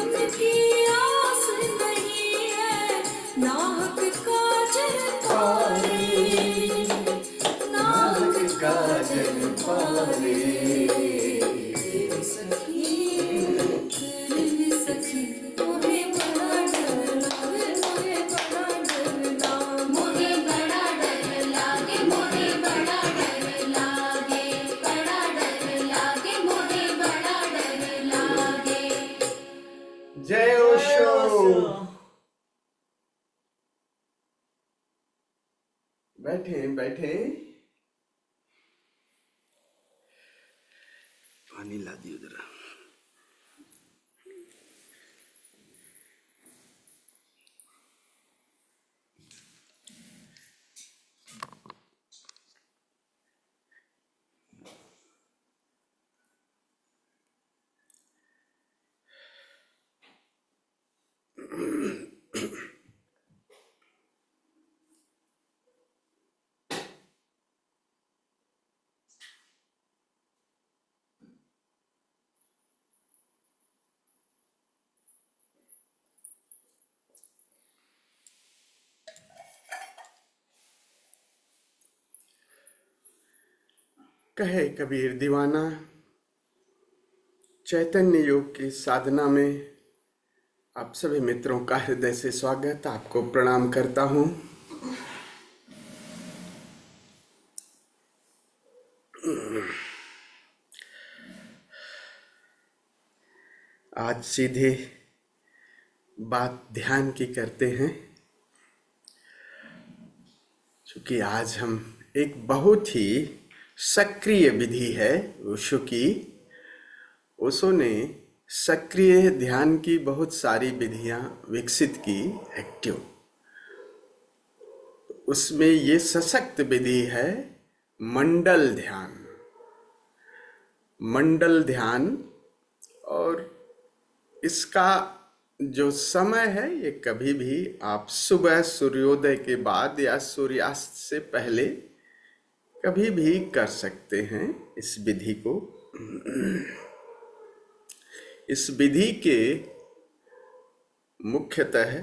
धन की आस नहीं है, नाहक काजल पारे, नाहक काजल पारे। सखी सखी मोहे बड़ा डर लागे, मोहे बड़ा डर लागे, मोहे बड़ा डर लागे, मोहे बड़ा डर लागे, बड़ा डर लागे, मोहे बड़ा डर लागे। जय ओशो। बैठे बैठे, पानी ला दियो जरा। कहे कबीर दीवाना, चैतन्य योग की साधना में आप सभी मित्रों का हृदय से स्वागत, आपको प्रणाम करता हूं। आज सीधे बात ध्यान की करते हैं, क्योंकि आज हम एक बहुत ही सक्रिय विधि है ओशो की। ओशो ने सक्रिय ध्यान की बहुत सारी विधियां विकसित की, एक्टिव। उसमें ये सशक्त विधि है मंडल ध्यान। मंडल ध्यान, और इसका जो समय है ये कभी भी आप सुबह सूर्योदय के बाद या सूर्यास्त से पहले कभी भी कर सकते हैं इस विधि को। इस विधि के मुख्यतः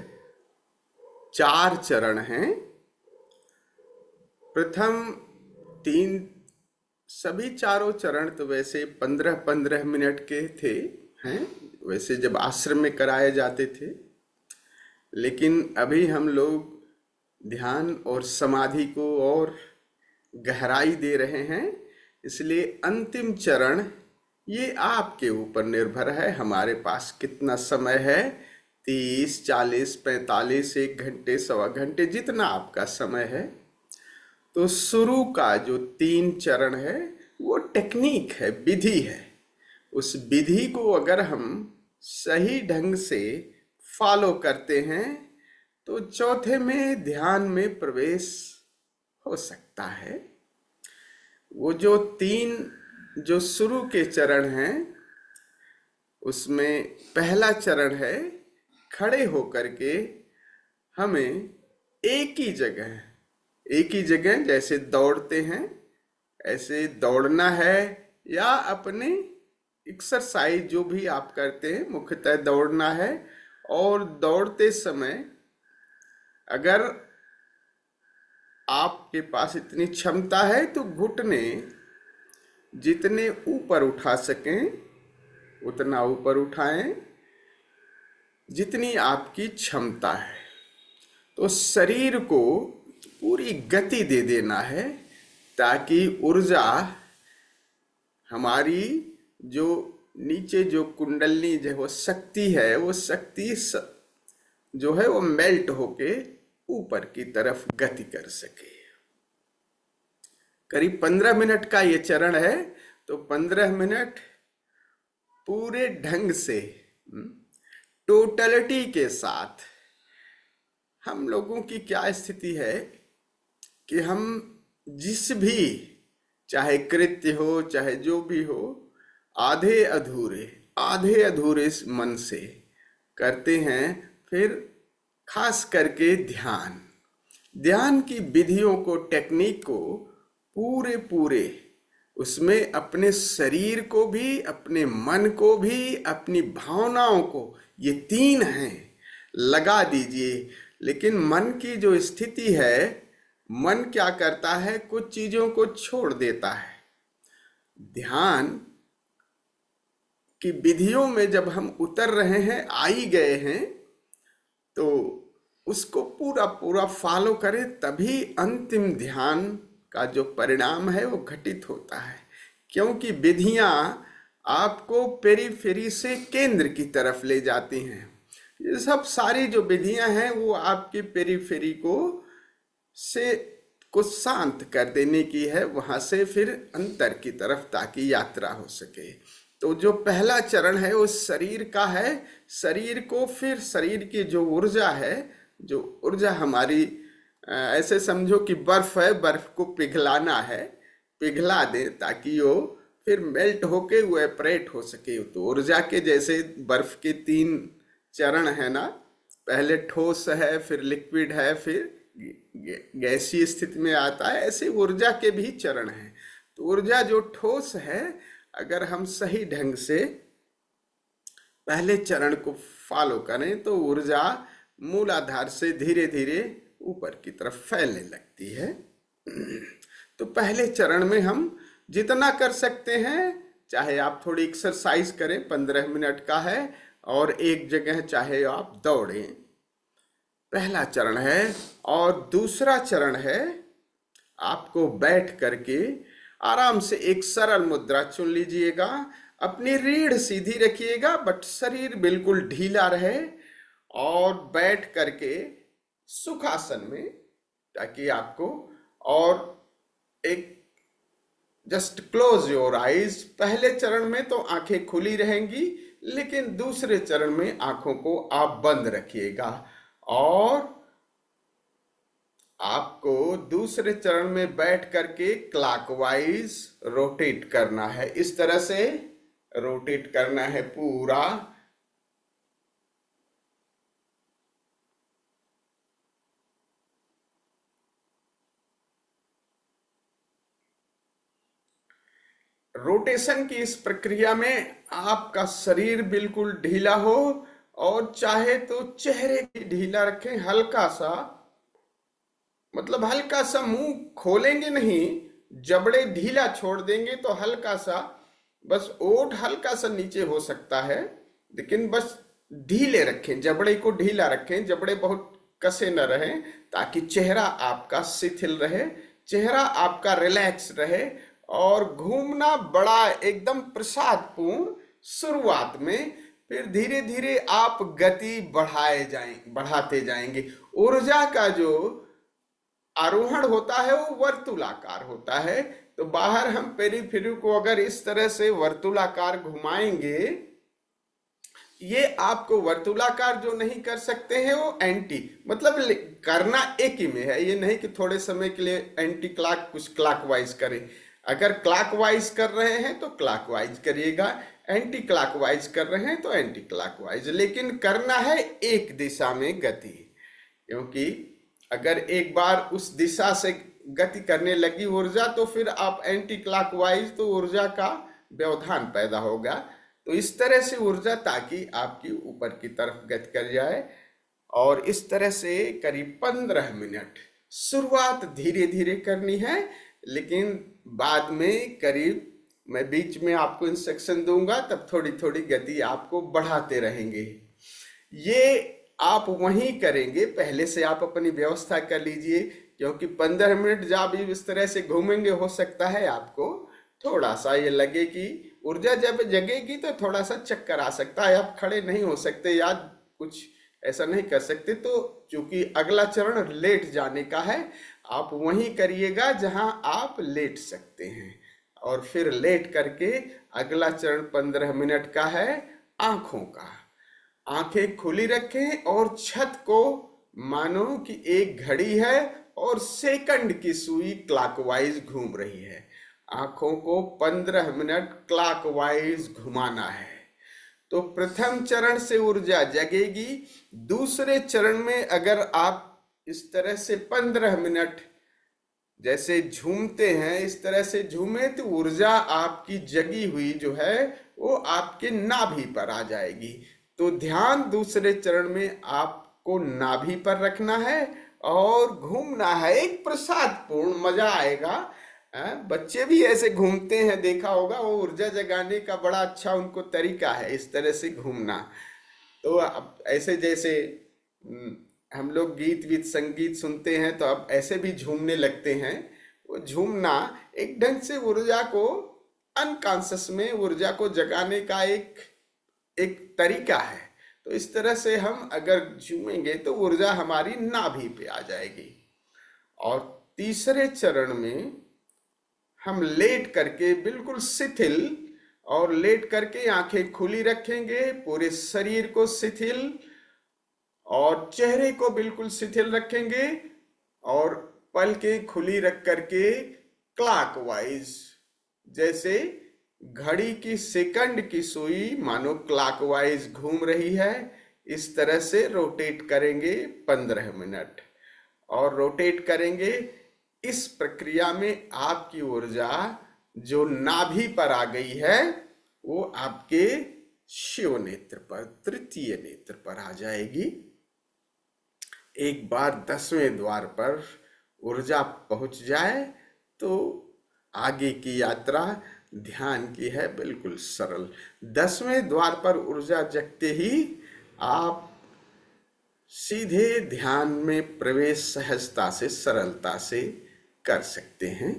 4 चरण हैं। प्रथम 3, सभी चारों चरण तो वैसे 15-15 मिनट के थे हैं, वैसे जब आश्रम में कराए जाते थे, लेकिन अभी हम लोग ध्यान और समाधि को और गहराई दे रहे हैं, इसलिए अंतिम चरण ये आपके ऊपर निर्भर है। हमारे पास कितना समय है, 30, 40, 45, 1 घंटे, सवा घंटे, जितना आपका समय है। तो शुरू का जो 3 चरण है वो टेक्निक है, विधि है। उस विधि को अगर हम सही ढंग से फॉलो करते हैं तो चौथे में ध्यान में प्रवेश हो सकता है। वो जो 3 जो शुरू के चरण हैं, उसमें पहला चरण है खड़े होकर के हमें एक ही जगह जैसे दौड़ते हैं ऐसे दौड़ना है, या अपने एक्सरसाइज जो भी आप करते हैं मुख्यतः दौड़ना है। और दौड़ते समय अगर आपके पास इतनी क्षमता है तो घुटने जितने ऊपर उठा सकें उतना ऊपर उठाएं, जितनी आपकी क्षमता है। तो शरीर को पूरी गति दे देना है ताकि ऊर्जा हमारी जो नीचे जो कुंडलनी जो वो शक्ति है, वो शक्ति जो है वो मेल्ट होके ऊपर की तरफ गति कर सके। करीब 15 मिनट का ये चरण है, तो 15 मिनट पूरे ढंग से टोटलिटी के साथ। हम लोगों की क्या स्थिति है कि हम जिस भी चाहे कृत्य हो चाहे जो भी हो, आधे अधूरे मन से करते हैं। फिर खास करके ध्यान की विधियों को, टेक्निक को पूरे उसमें अपने शरीर को भी, अपने मन को भी, अपनी भावनाओं को, ये तीन हैं, लगा दीजिए। लेकिन मन की जो स्थिति है, मन क्या करता है, कुछ चीजों को छोड़ देता है। ध्यान की विधियों में जब हम उतर रहे हैं, आई गए हैं, तो उसको पूरा पूरा फॉलो करें, तभी अंतिम ध्यान का जो परिणाम है वो घटित होता है। क्योंकि विधियां आपको पेरीफेरी से केंद्र की तरफ ले जाती हैं। ये सब सारी जो विधियां हैं वो आपकी पेरीफेरी को शांत कर देने की है, वहां से फिर अंतर की तरफ, ताकि यात्रा हो सके। तो जो पहला चरण है वो शरीर का है। शरीर को फिर, शरीर की जो ऊर्जा है, जो ऊर्जा हमारी, ऐसे समझो कि बर्फ है, बर्फ को पिघलाना है, पिघला दे ताकि वो फिर मेल्ट होके वो एपरेट हो सके। तो ऊर्जा के जैसे बर्फ के तीन चरण है ना, पहले ठोस है, फिर लिक्विड है, फिर गैसीय स्थिति में आता है, ऐसे ऊर्जा के भी चरण हैं। तो ऊर्जा जो ठोस है, अगर हम सही ढंग से पहले चरण को फॉलो करें तो ऊर्जा मूलाधार से धीरे धीरे ऊपर की तरफ फैलने लगती है। तो पहले चरण में हम जितना कर सकते हैं, चाहे आप थोड़ी एक्सरसाइज करें, 15 मिनट का है, और एक जगह चाहे आप दौड़ें, पहला चरण है। और दूसरा चरण है, आपको बैठ करके आराम से एक सरल मुद्रा चुन लीजिएगा, अपनी रीढ़ सीधी रखिएगा, बट शरीर बिल्कुल ढीला रहे, और बैठ करके सुखासन में, ताकि आपको, और एक जस्ट क्लोज योर आईज। पहले चरण में तो आंखें खुली रहेंगी, लेकिन दूसरे चरण में आंखों को आप बंद रखिएगा, और आपको दूसरे चरण में बैठ करके क्लॉकवाइज रोटेट करना है। इस तरह से रोटेट करना है पूरा। रोटेशन की इस प्रक्रिया में आपका शरीर बिल्कुल ढीला हो, और चाहे तो चेहरे की ढीला रखें, हल्का सा, मतलब हल्का सा मुंह खोलेंगे नहीं, जबड़े ढीला छोड़ देंगे, तो हल्का सा, बस ओठ हल्का सा नीचे हो सकता है, लेकिन बस ढीले रखें, जबड़े को ढीला रखें, जबड़े बहुत कसे न रहें, ताकि चेहरा आपका शिथिल रहे, चेहरा आपका रिलैक्स रहे, और घूमना बड़ा एकदम प्रसादपूर्ण शुरुआत में, फिर धीरे धीरे आप गति बढ़ाते जाएंगे। ऊर्जा का जो आरोहण होता है वो वर्तुलाकार होता है। तो बाहर हम पेरीफेरी को अगर इस तरह से वर्तुलाकार घुमाएंगे, ये आपको वर्तुलाकार जो नहीं कर सकते हैं वो एंटी, मतलब करना एक ही में है, ये नहीं कि थोड़े समय के लिए एंटी क्लॉक कुछ क्लॉकवाइज करें। अगर क्लॉकवाइज कर रहे हैं तो क्लॉकवाइज करिएगा, एंटी क्लॉकवाइज कर रहे हैं तो एंटी क्लॉकवाइज, लेकिन करना है एक दिशा में गति। क्योंकि अगर एक बार उस दिशा से गति करने लगी ऊर्जा, तो फिर आप एंटी क्लॉकवाइज, तो ऊर्जा का व्यवधान पैदा होगा। तो इस तरह से ऊर्जा, ताकि आपकी ऊपर की तरफ गति कर जाए, और इस तरह से करीब 15 मिनट शुरुआत धीरे धीरे करनी है, लेकिन बाद में करीब, मैं बीच में आपको इंस्ट्रक्शन दूंगा, तब थोड़ी थोड़ी गति आपको बढ़ाते रहेंगे। ये आप वहीं करेंगे, पहले से आप अपनी व्यवस्था कर लीजिए, क्योंकि 15 मिनट जब इस तरह से घूमेंगे, हो सकता है आपको थोड़ा सा ये लगे कि ऊर्जा जब जगेगी तो थोड़ा सा चक्कर आ सकता है, आप खड़े नहीं हो सकते या कुछ ऐसा नहीं कर सकते। तो चूंकि अगला चरण लेट जाने का है, आप वहीं करिएगा जहां आप लेट सकते हैं, और फिर लेट करके अगला चरण 15 मिनट का है आंखों का। आंखें खुली रखें, और छत को मानो कि एक घड़ी है और सेकंड की सुई क्लॉकवाइज घूम रही है। आंखों को 15 मिनट क्लॉकवाइज घुमाना है। तो प्रथम चरण से ऊर्जा जगेगी। दूसरे चरण में अगर आप इस तरह से 15 मिनट जैसे झूमते हैं इस तरह से झूमे तो ऊर्जा आपकी जगी हुई जो है वो आपके नाभि पर आ जाएगी। तो ध्यान दूसरे चरण में आपको नाभि पर रखना है और घूमना है, एक प्रसाद पूर्ण मजा आएगा। बच्चे भी ऐसे घूमते हैं, देखा होगा, वो ऊर्जा जगाने का बड़ा अच्छा उनको तरीका है इस तरह से घूमना। तो अब ऐसे जैसे हम लोग गीत वीत संगीत सुनते हैं तो अब ऐसे भी झूमने लगते हैं। वो झूमना एक ढंग से ऊर्जा को अनकॉन्शियस में ऊर्जा को जगाने का एक एक तरीका है। तो इस तरह से हम अगर झूमेंगे तो ऊर्जा हमारी नाभि पे आ जाएगी। और तीसरे चरण में हम लेट करके बिल्कुल शिथिल और लेट करके आंखें खुली रखेंगे, पूरे शरीर को शिथिल और चेहरे को बिल्कुल शिथिल रखेंगे और पलकें खुली रख करके क्लॉकवाइज, जैसे घड़ी की सेकंड की सुई मानो क्लॉकवाइज घूम रही है, इस तरह से रोटेट करेंगे 15 मिनट। और रोटेट करेंगे, इस प्रक्रिया में आपकी ऊर्जा जो नाभि पर आ गई है वो आपके शिव नेत्र पर, तृतीय नेत्र पर आ जाएगी। एक बार 10वें द्वार पर ऊर्जा पहुंच जाए तो आगे की यात्रा ध्यान की है, बिल्कुल सरल। 10वें द्वार पर ऊर्जा जगते ही आप सीधे ध्यान में प्रवेश सहजता से, सरलता से कर सकते हैं।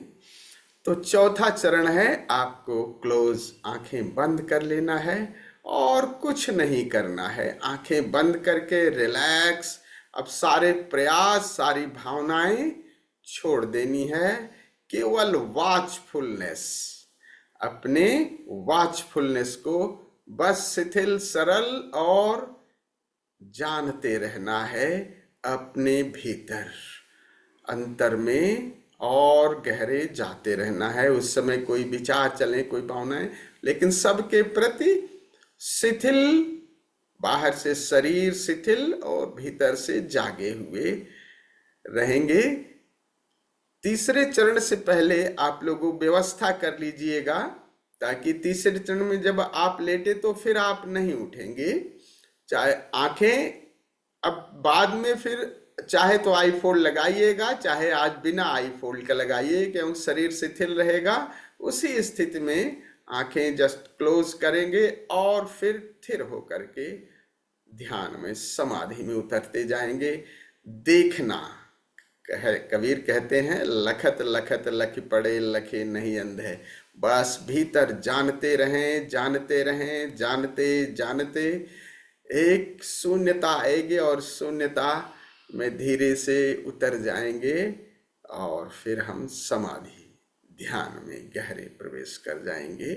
तो चौथा चरण है, आपको क्लोज आंखें बंद कर लेना है और कुछ नहीं करना है। आंखें बंद करके रिलैक्स, अब सारे प्रयास, सारी भावनाएं छोड़ देनी है। केवल वॉचफुलनेस, अपने वॉचफुलनेस को बस शिथिल, सरल और जानते रहना है अपने भीतर, अंतर में और गहरे जाते रहना है। उस समय कोई विचार चले, कोई भावनाएं, लेकिन सबके प्रति शिथिल, बाहर से शरीर शिथिल और भीतर से जागे हुए रहेंगे। तीसरे चरण से पहले आप लोगों व्यवस्था कर लीजिएगा, ताकि तीसरे चरण में जब आप लेटे तो फिर आप नहीं उठेंगे। चाहे आंखें अब बाद में फिर चाहे तो आई फोल्ड लगाइएगा, चाहे आज बिना आई फोल्ड का लगाइए, क्योंकि शरीर शिथिल रहेगा। उसी स्थिति में आंखें जस्ट क्लोज करेंगे और फिर स्थिर होकर के ध्यान में, समाधि में उतरते जाएंगे। देखना, कबीर कहते हैं, लखत लखत लख पड़े लखे नहीं अंधे। बस भीतर जानते रहें, जानते रहें, जानते जानते एक शून्यता आएगी और शून्यता में धीरे से उतर जाएंगे और फिर हम समाधि, ध्यान में गहरे प्रवेश कर जाएंगे।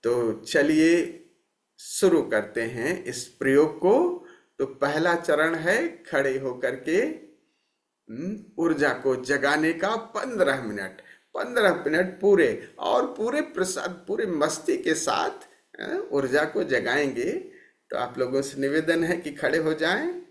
तो चलिए शुरू करते हैं इस प्रयोग को। तो पहला चरण है खड़े होकर के ऊर्जा को जगाने का 15 मिनट, 15 मिनट पूरे और पूरे प्रसाद, पूरे मस्ती के साथ ऊर्जा को जगाएंगे। तो आप लोगों से निवेदन है कि खड़े हो जाएं।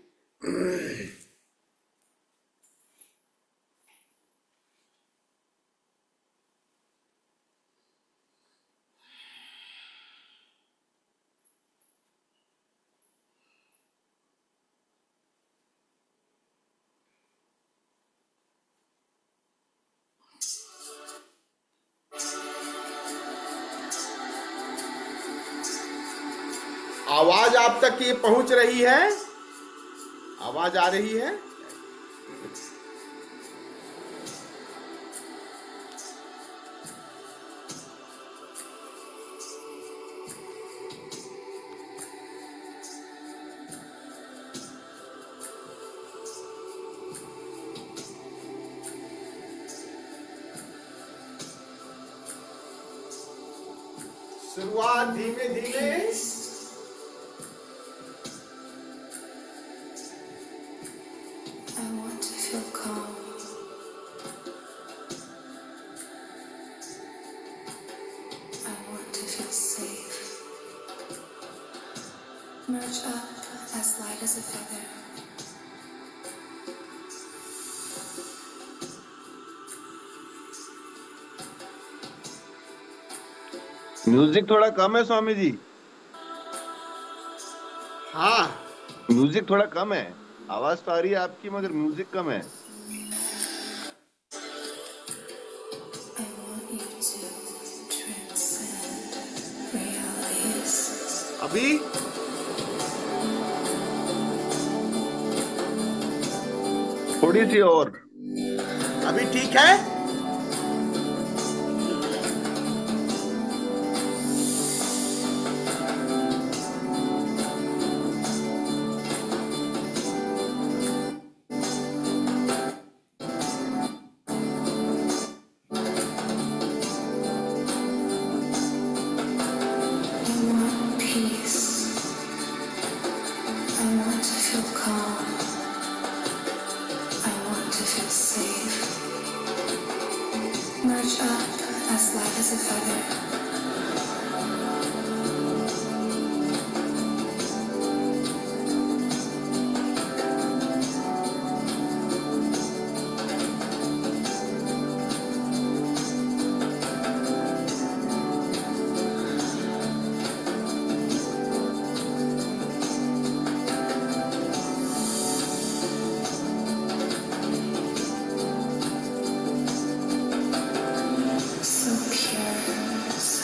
आवाज आप तक ये पहुंच रही है? आवाज आ रही है? शुरुआत धीमे धीमे, I want to feel calm. I want to feel safe. Merge up as light as a feather. Music थोड़ा कम है स्वामी जी। हाँ, म्यूजिक थोड़ा कम है। आवाज तो आ रही है आपकी मगर म्यूजिक कम है। अभी थोड़ी सी और। अभी ठीक है। Merge up as light as a feather. So pure,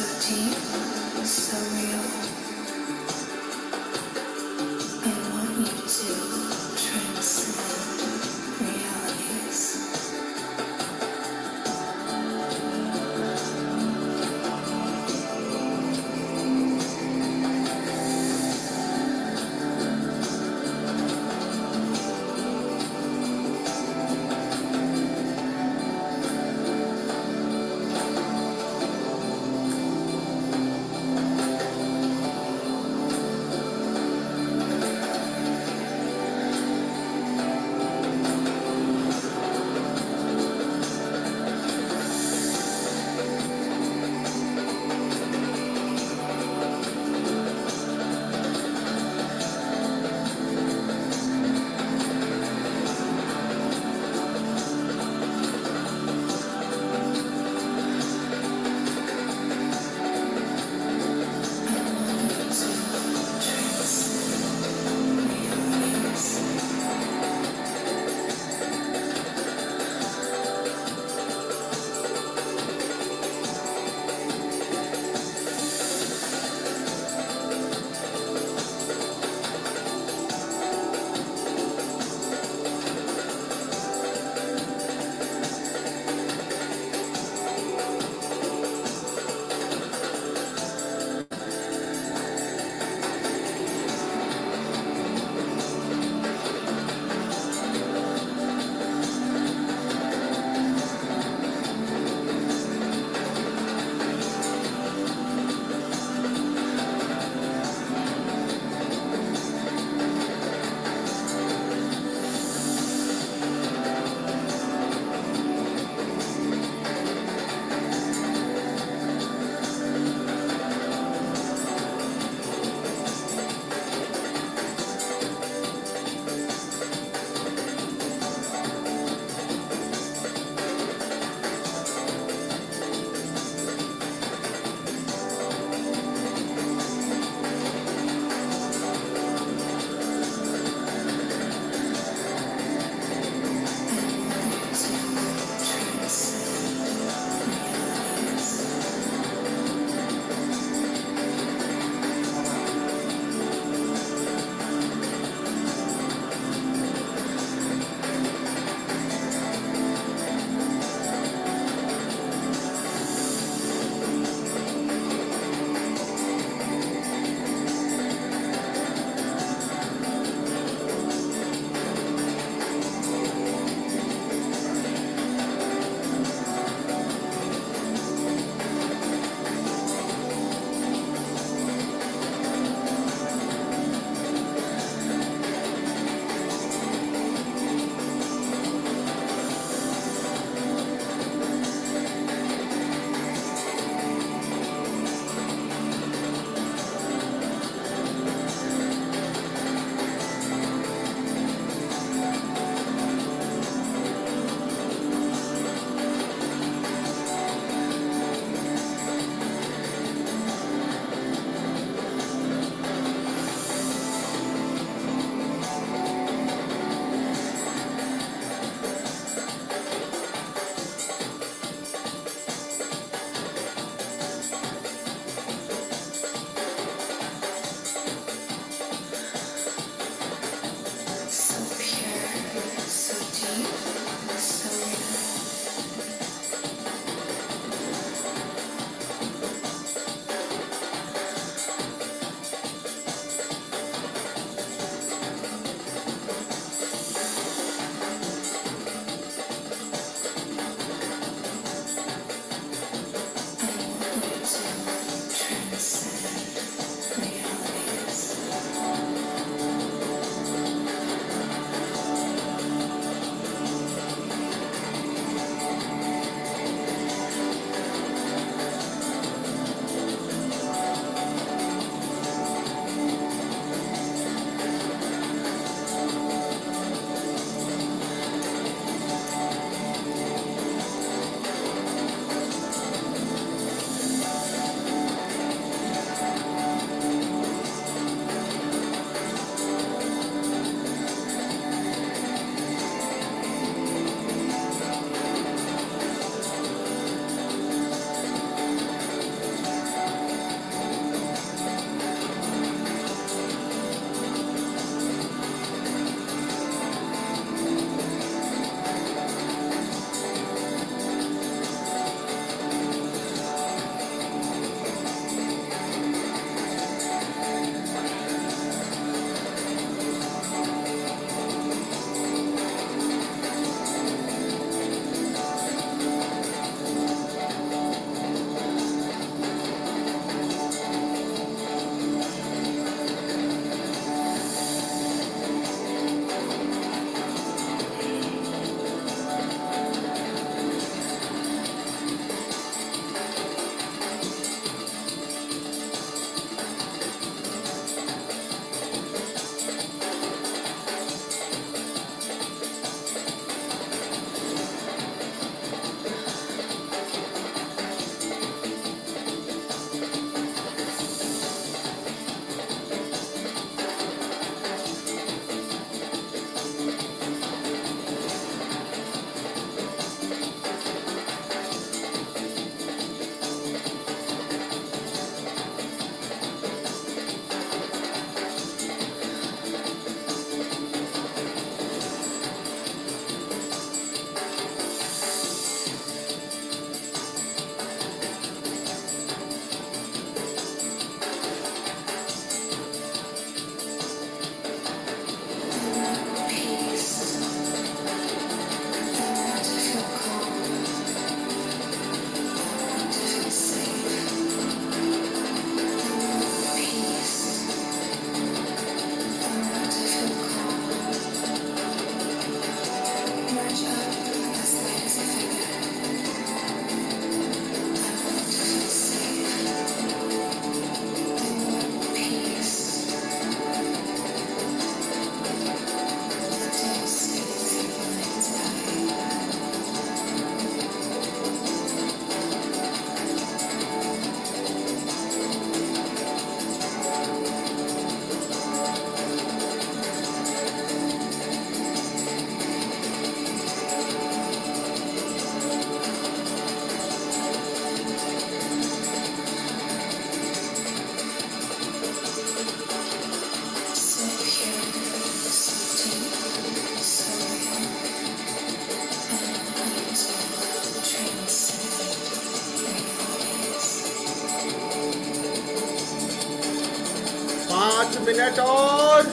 minute और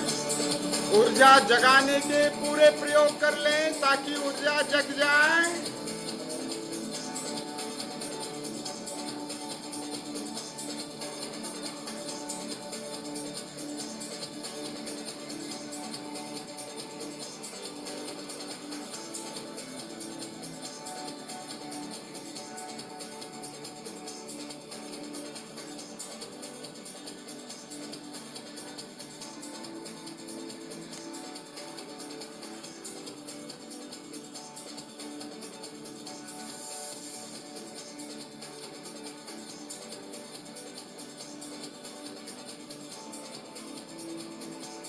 ऊर्जा जगाने के पूरे प्रयोग कर लें ताकि ऊर्जा जग जाए।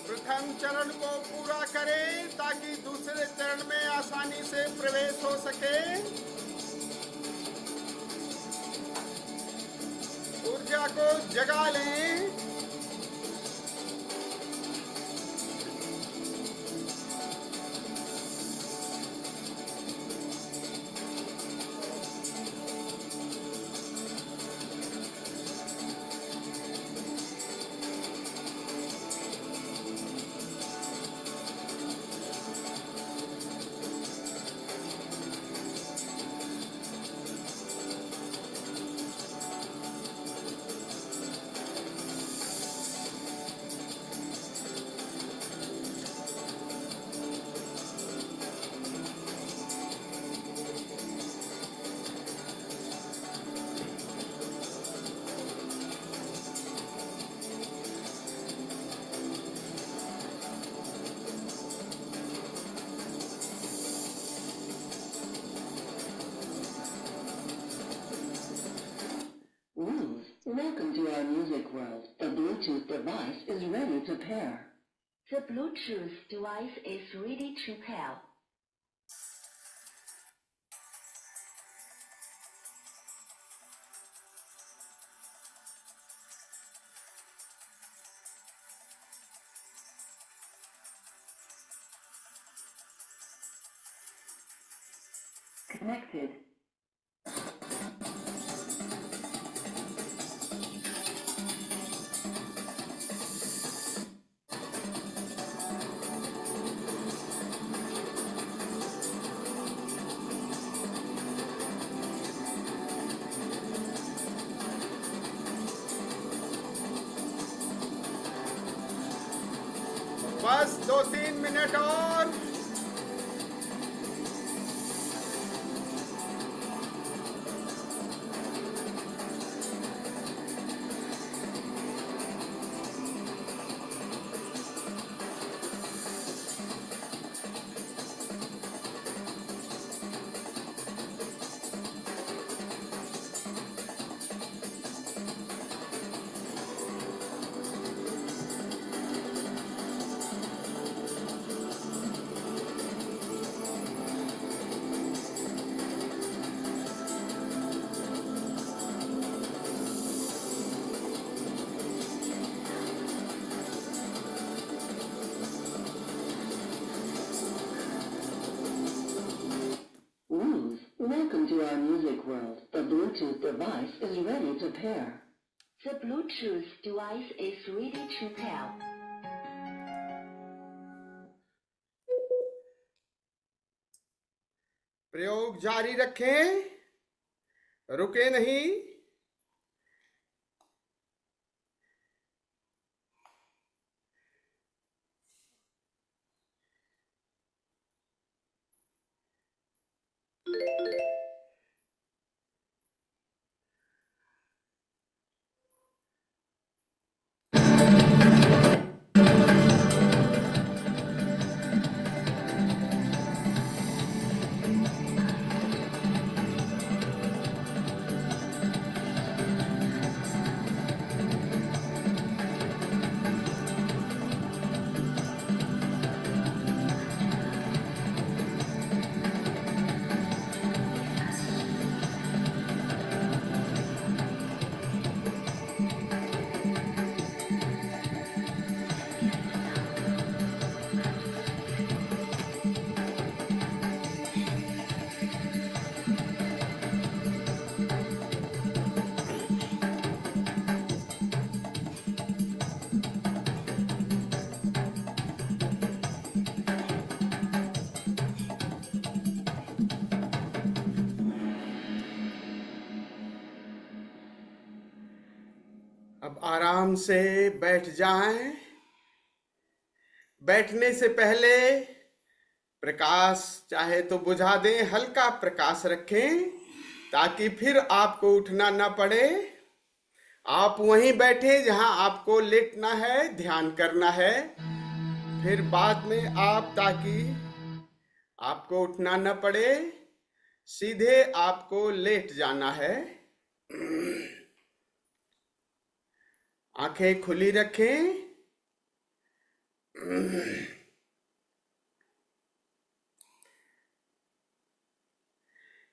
प्रथम चरण को पूरा करें ताकि दूसरे चरण में आसानी से प्रवेश हो सके। ऊर्जा को जगा लें। Welcome to our music world. The Bluetooth device is ready to pair. The Bluetooth device is ready to pair. Connected. बस 2-3 मिनट और। Welcome to our music world. The Bluetooth device is ready to pair. The Bluetooth device is ready to pair. प्रयोग जारी रखें, रुके नहीं। आराम से बैठ जाएं। बैठने से पहले प्रकाश चाहे तो बुझा दें, हल्का प्रकाश रखें ताकि फिर आपको उठना ना पड़े। आप वहीं बैठे जहां आपको लेटना है, ध्यान करना है। फिर बाद में आप, ताकि आपको उठना न पड़े, सीधे आपको लेट जाना है। आंखें खुली रखें।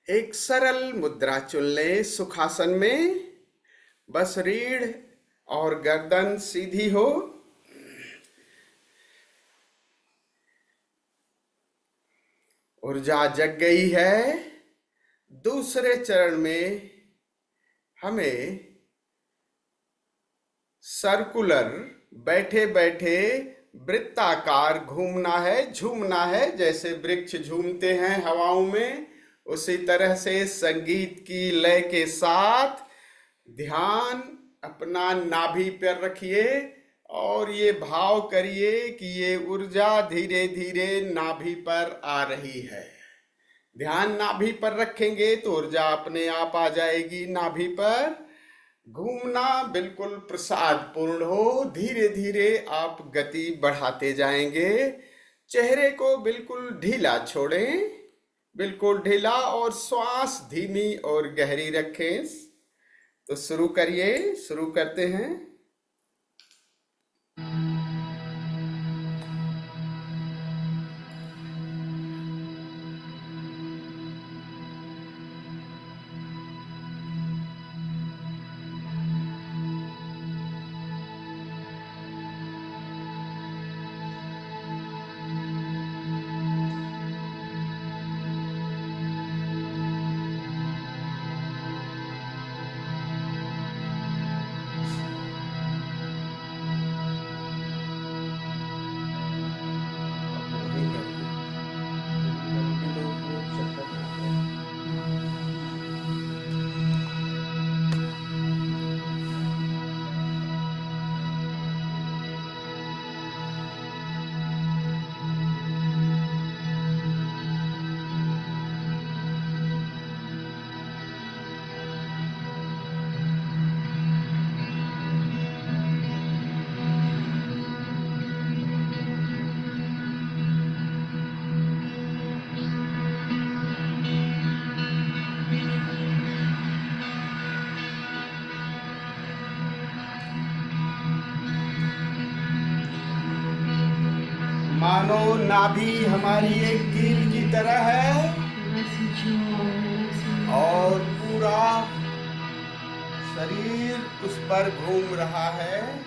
एक सरल मुद्रा चुन लें सुखासन में। बस रीढ़ और गर्दन सीधी हो। ऊर्जा जग गई है। दूसरे चरण में हमें सर्कुलर, बैठे बैठे वृत्ताकार घूमना है, झूमना है। जैसे वृक्ष झूमते हैं हवाओं में, उसी तरह से संगीत की लय के साथ ध्यान अपना नाभि पर रखिए और ये भाव करिए कि ये ऊर्जा धीरे धीरे नाभि पर आ रही है। ध्यान नाभि पर रखेंगे तो ऊर्जा अपने आप आ जाएगी नाभि पर। घूमना बिल्कुल प्रसाद पूर्ण हो। धीरे धीरे आप गति बढ़ाते जाएंगे। चेहरे को बिल्कुल ढीला छोड़ें, बिल्कुल ढीला, और श्वास धीमी और गहरी रखें। तो शुरू करिए। शुरू करते हैं। मानो नाभि हमारी एक कील की तरह है और पूरा शरीर उस पर घूम रहा है।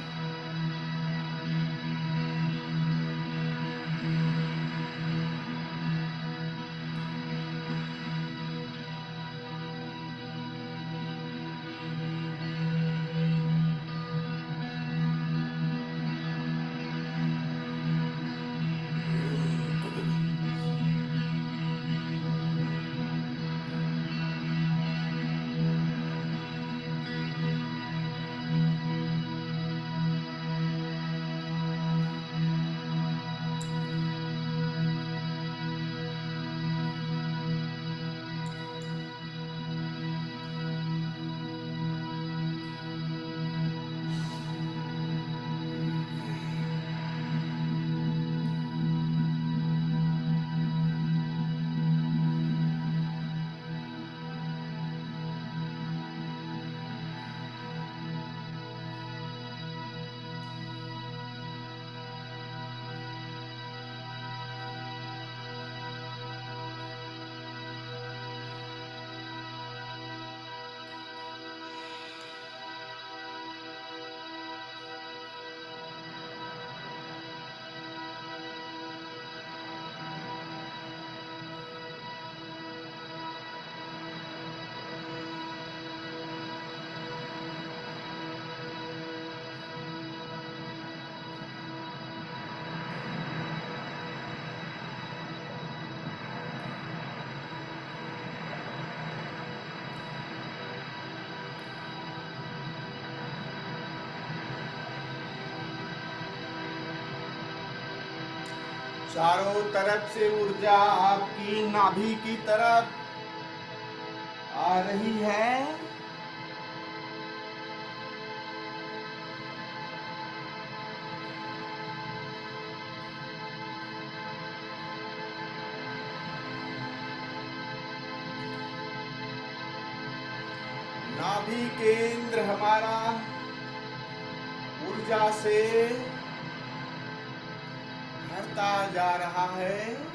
चारों तरफ से ऊर्जा आपकी नाभि की तरफ आ रही है। नाभि केंद्र हमारा ऊर्जा से भरता जा रहा है।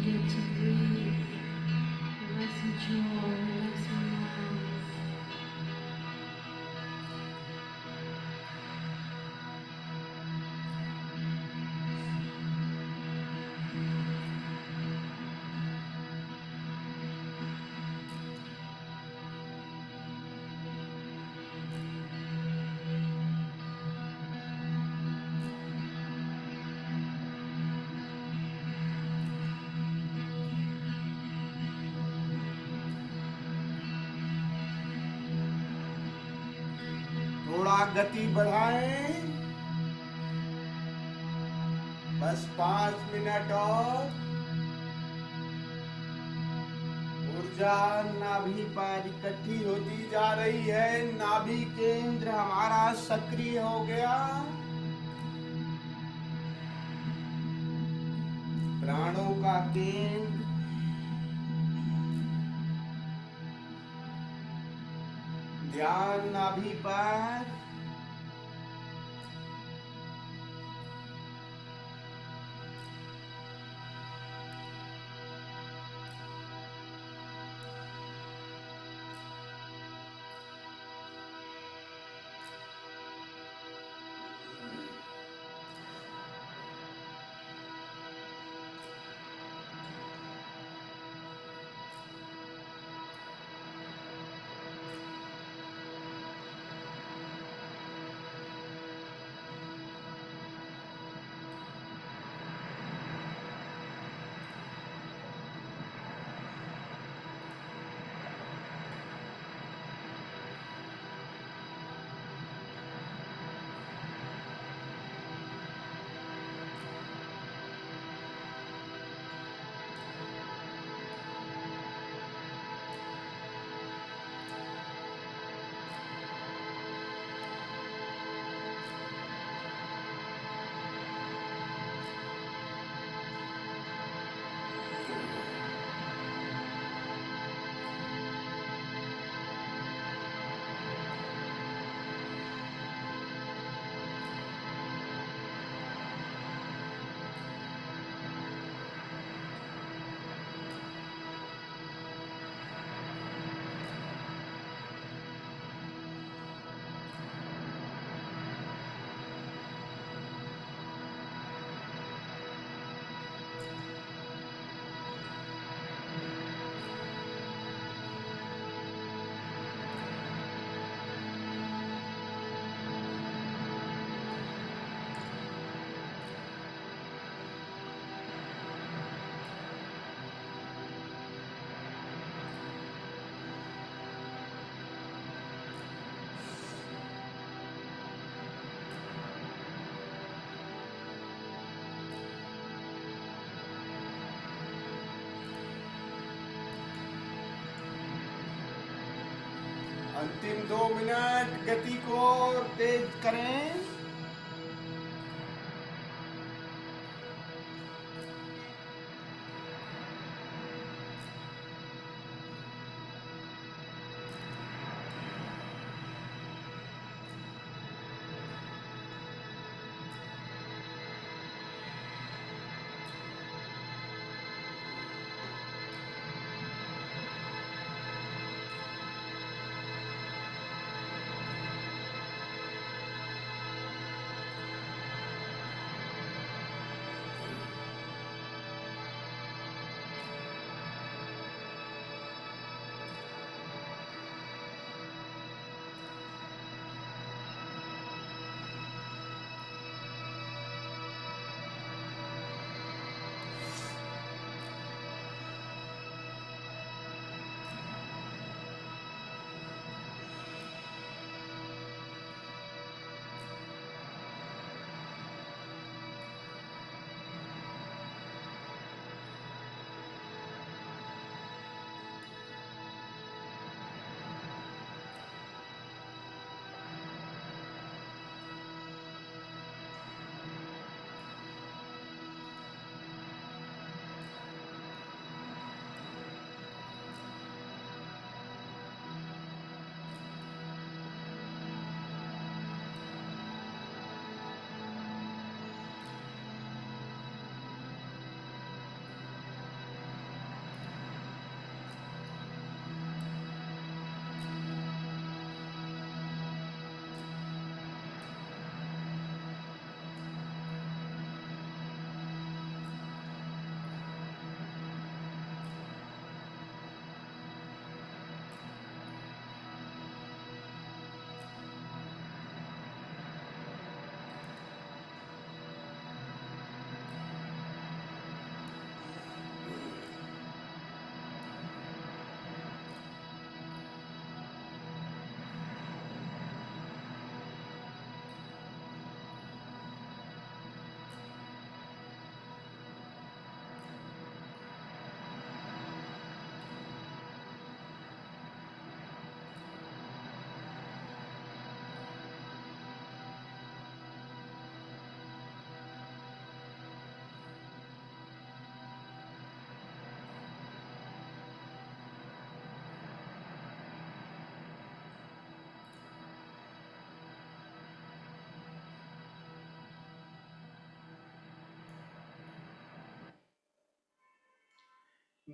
forget to breathe. Relax your jaw, relax your mouth. थोड़ा गति बढ़ाएं, बस 5 मिनट और। ऊर्जा नाभि पर इकट्ठी होती जा रही है, नाभि केंद्र हमारा सक्रिय हो गया। प्राणों का केंद्र ध्यान नाभि पर। अंतिम 2 मिनट, गति को और तेज करें।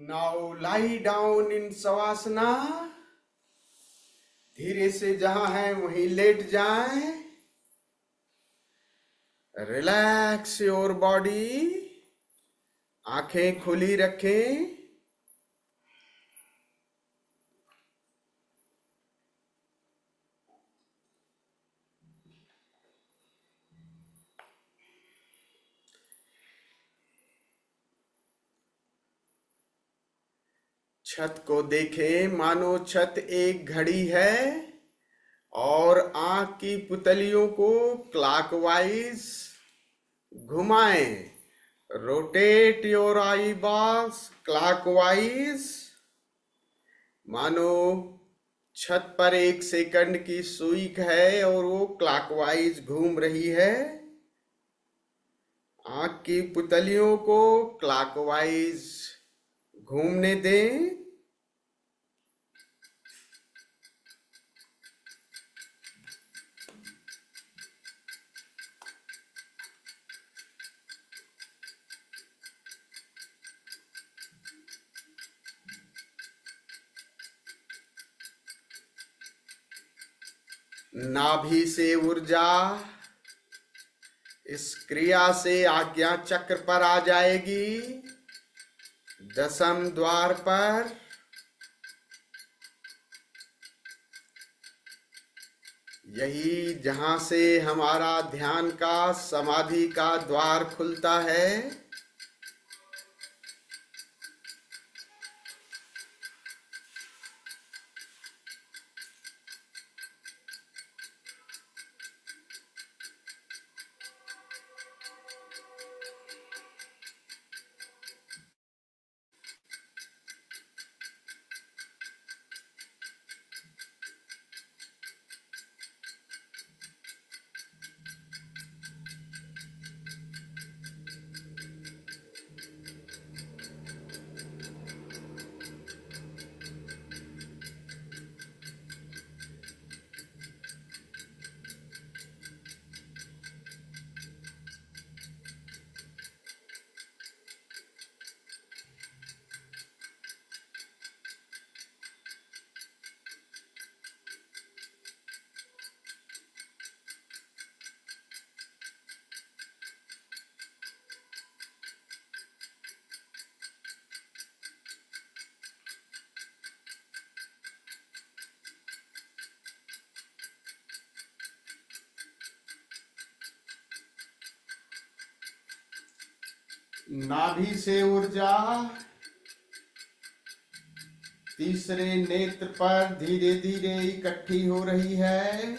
Now lie down in शवासना। धीरे से जहां है वहीं लेट जाएं। Relax your body. आंखें खुली रखें। छत को देखें मानो छत एक घड़ी है और आंख की पुतलियों को क्लॉकवाइज घुमाएं। Rotate your I balls clockwise. मानो छत पर एक सेकंड की सुई है और वो क्लॉकवाइज घूम रही है। आंख की पुतलियों को क्लॉकवाइज घूमने दें। नाभि से ऊर्जा इस क्रिया से आज्ञा चक्र पर आ जाएगी। दसम द्वार पर यही जहां से हमारा ध्यान का समाधि का द्वार खुलता है। नाभि से ऊर्जा तीसरे नेत्र पर धीरे धीरे इकट्ठी हो रही है।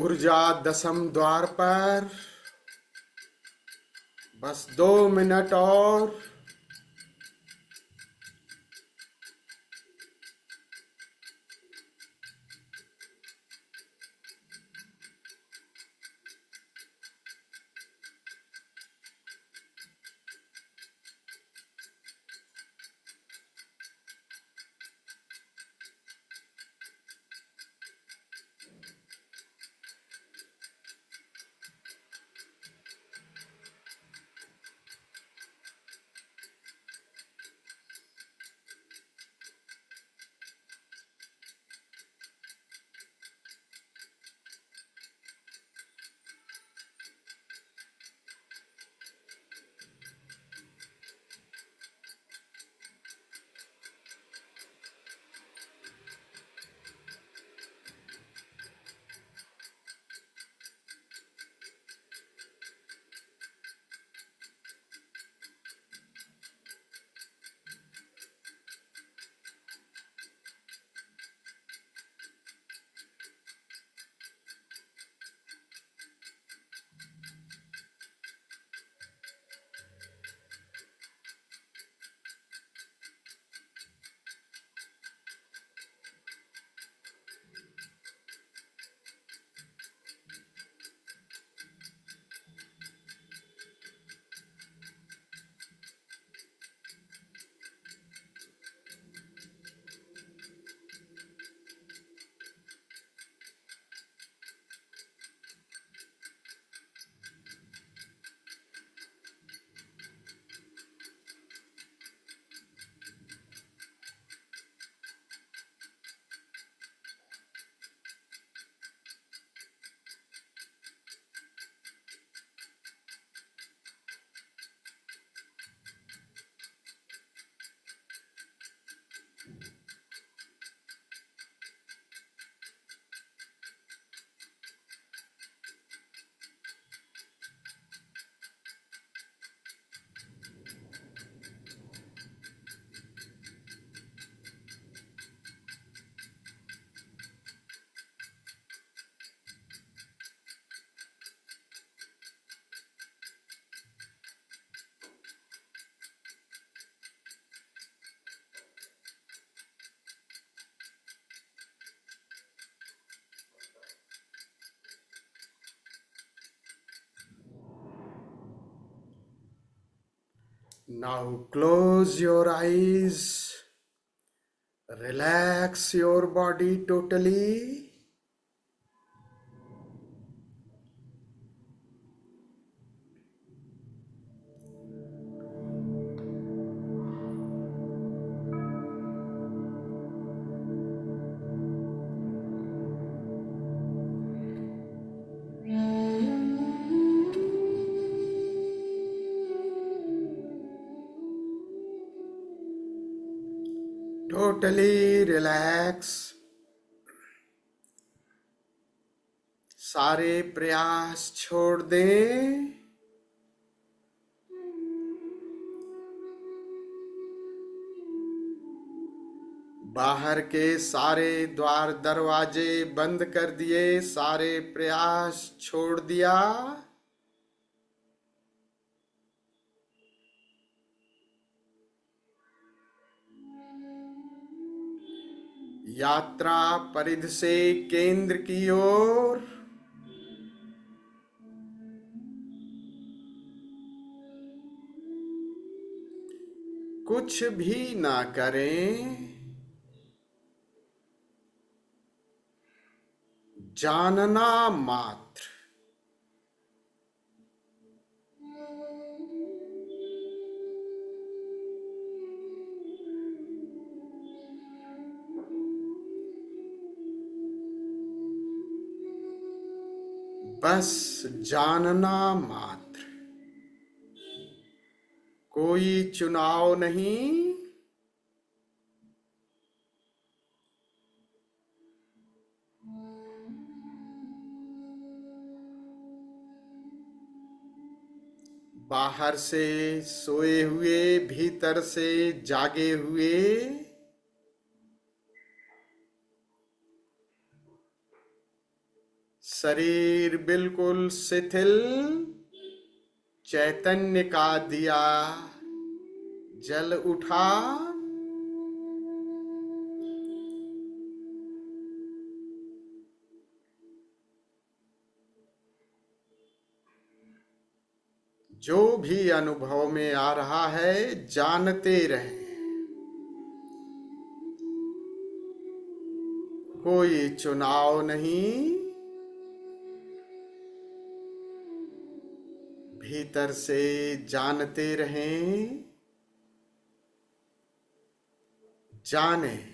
ऊर्जा 10th द्वार पर, बस 2 मिनट और। Now close your eyes, relax your body totally. Totally relax. सारे प्रयास छोड़ दें। बाहर के सारे द्वार दरवाजे बंद कर दिए, सारे प्रयास छोड़ दिया। यात्रा परिधि से केंद्र की ओर। कुछ भी ना करें, जानना मात्र। बस जानना मात्र, कोई चुनाव नहीं। बाहर से सोए हुए, भीतर से जागे हुए, शरीर बिल्कुल शिथिल, चैतन्य का दिया जल उठा, जो भी अनुभव में आ रहा है जानते रहें। कोई चुनाव नहीं, भीतर से जानते रहें, जाने